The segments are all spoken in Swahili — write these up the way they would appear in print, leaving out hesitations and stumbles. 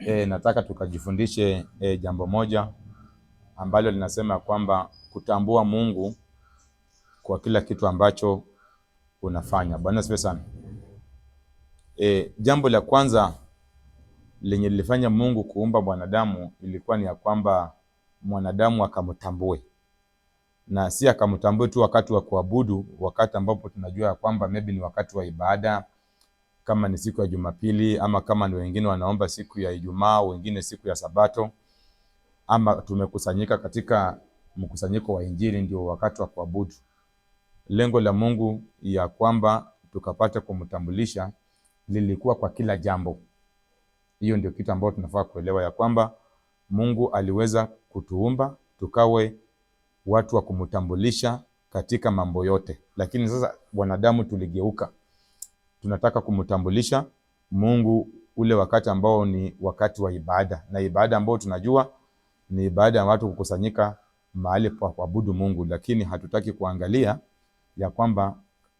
Nataka tukajifundishe jambo moja ambalo linasema kwamba kutambua Mungu kwa kila kitu ambacho unafanya. Bwana asifiwe sana. Jambo la kwanza lenye lilifanya Mungu kuumba mwanadamu ilikuwa ni ya kwamba mwanadamu akamtambue. Na si akamtambue tu wakati wa kuabudu, wakati ambapo tunajua ya kwamba maybe ni wakati wa ibada, kama ni siku ya Jumapili, ama kama ni wengine wanaomba siku ya Ijumaa, wengine siku ya Sabato, ama tumekusanyika katika mkusanyiko wa Injili, ndio wakati wa kuabudu. Lengo la Mungu ya kwamba tukapate kumtambulisha lilikuwa kwa kila jambo. Hiyo ndio kitu ambacho tunafaa kuelewa, ya kwamba Mungu aliweza kutuumba tukawe watu wa kumtambulisha katika mambo yote. Lakini sasa wanadamu tuligeuka, tunataka kumtambulisha Mungu ule wakati ambao ni wakati wa ibada, na ibada ambao tunajua ni ibada ya watu kukusanyika mahali pa kuabudu Mungu. Lakini hatutaki kuangalia ya kwamba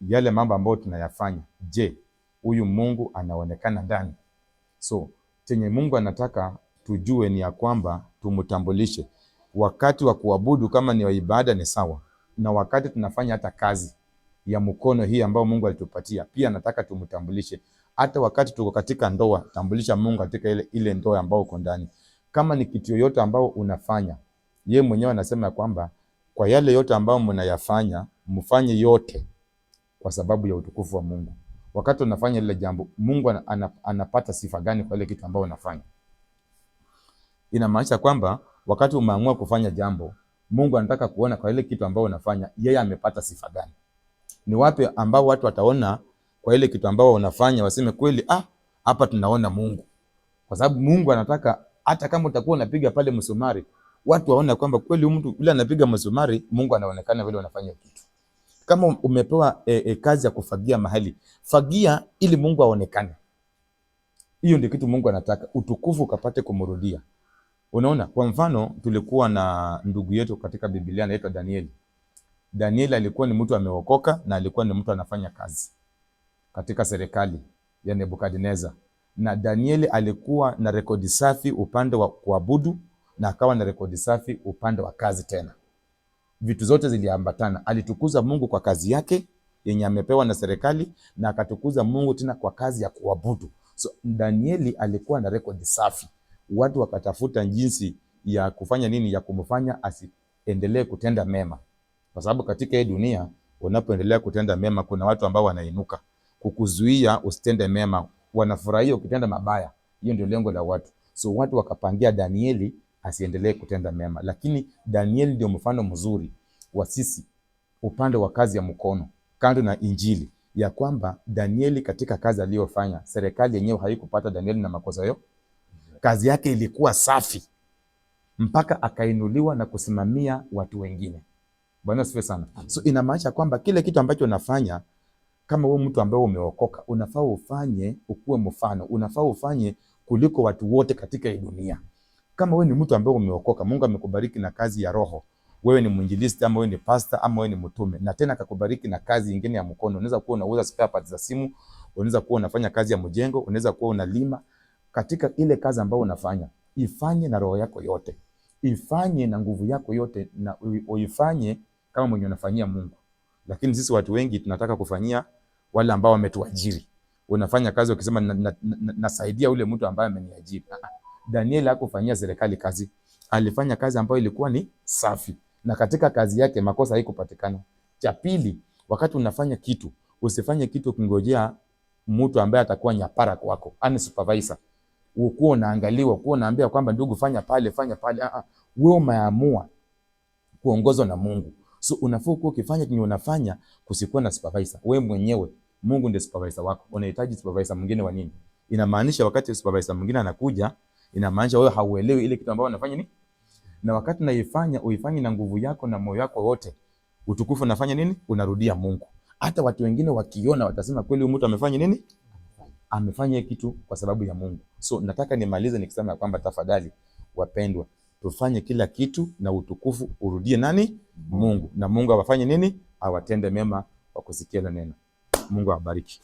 yale mambo ambayo tunayafanya, je, huyu Mungu anaonekana ndani? So chenye Mungu anataka tujue ni ya kwamba tumtambulishe wakati wa kuabudu. Kama ni wa ibada ni sawa, na wakati tunafanya hata kazi ya mkono hii ambao Mungu alitupatia, pia nataka tumtambulishe. Hata wakati tuko katika ndoa, tambulisha Mungu katika ile ndoa ambao uko ndani. Kama ni kitu yoyote ambao unafanya, yeye mwenyewe anasema kwamba kwa yale yote ambao mnayafanya, mfanye yote kwa sababu ya utukufu wa Mungu. Wakati unafanya ile jambo, Mungu anapata sifa gani kwa ile kitu ambao unafanya? Inamaanisha kwamba wakati umeamua kufanya jambo, Mungu anataka kuona kwa ile kitu ambao unafanya, yeye amepata sifa gani. Ni wapi ambao watu wataona kwa ile kitu ambao unafanya waseme kweli, hapa tunaona Mungu. Kwa sababu Mungu anataka hata kama utakuwa unapiga pale msumari, watu waone kwamba kweli mtu yule anapiga msumari, Mungu anaonekana vile unafanya kitu. Kama umepewa kazi ya kufagia mahali, fagia ili Mungu aonekane. Hiyo ndio kitu Mungu anataka, utukufu ukapate kumrudia. Unaona, kwa mfano tulikuwa na ndugu yetu katika Biblia anaitwa Danieli. Danieli alikuwa ni mtu ameokoka, na alikuwa ni mtu anafanya kazi katika serikali ya Nebukadneza. Na Danieli alikuwa na rekodi safi upande wa kuabudu, na akawa na rekodi safi upande wa kazi tena. Vitu zote ziliambatana. Alitukuza Mungu kwa kazi yake yenye amepewa na serikali, na akatukuza Mungu tena kwa kazi ya kuabudu. So Danieli alikuwa na rekodi safi. Watu wakatafuta jinsi ya kufanya nini, ya kumfanya asiendelee kutenda mema. Kwa sababu katika hii dunia unapoendelea kutenda mema, kuna watu ambao wanainuka kukuzuia usitende mema. Wanafurahia ukitenda mabaya. Hiyo ndio lengo la watu. So watu wakapangia Danieli asiendelee kutenda mema. Lakini Danieli ndio mfano mzuri wa sisi upande wa kazi ya mkono, kando na Injili, ya kwamba Danieli katika kazi aliyofanya, serikali yenyewe haikupata Danieli na makosa hayo. Kazi yake ilikuwa safi mpaka akainuliwa na kusimamia watu wengine. Bwana asifiwe sana. So inamaanisha kwamba kile kitu ambacho unafanya, kama wewe mtu ambaye umeokoka, unafaa ufanye ukuwe mfano, unafaa ufanye kuliko watu wote katika hii dunia. Kama wewe ni mtu ambaye umeokoka, Mungu amekubariki na kazi ya roho, wewe ni mwinjilisti, ama wewe ni pastor, ama wewe ni mtume, na tena akakubariki na kazi nyingine ya mkono. Unaweza kuwa unauza spare parts za simu, unaweza kuwa unafanya kazi ya mjengo, unaweza kuwa unalima. Katika ile kazi ambayo unafanya, ifanye na roho yako yote, ifanye na nguvu yako yote, na uifanye kama mwenye unafanyia Mungu. Lakini sisi watu wengi tunataka kufanyia wale ambao wametuajiri. Unafanya kazi ukisema nasaidia ule mtu ambaye ameniajiri. Danieli hakufanyia serikali kazi, alifanya kazi ambayo ilikuwa ni safi, na katika kazi yake makosa haikupatikana. Cha pili, wakati unafanya kitu, usifanye kitu kungojea mtu ambaye atakuwa nyapara kwako, ani supervisor. Ukuwa unaangaliwa, ukuwa unaambia kwamba ndugu fanya pale, fanya pale. Wewe umeamua kuongozwa na Mungu. So unafaa kuwa ukifanya kinyo unafanya kusikuwa na supervisor. Wewe mwenyewe, Mungu ndiye supervisor wako. Unahitaji supervisor mwingine wa nini? Inamaanisha wakati supervisor mwingine anakuja, inamaanisha wewe hauelewi ile kitu ambayo unafanya nini? Na wakati unaifanya, uifanye na nguvu yako na moyo wako wote, utukufu unafanya nini? Unarudia Mungu. Hata watu wengine wakiona watasema kweli huyu mtu amefanya nini? Amefanya kitu kwa sababu ya Mungu. So nataka nimalize nikisema kwamba tafadhali wapendwa, tufanye kila kitu na utukufu urudie nani? Mungu. Na Mungu awafanye nini? Awatende mema wa kusikia neno. Mungu awabariki.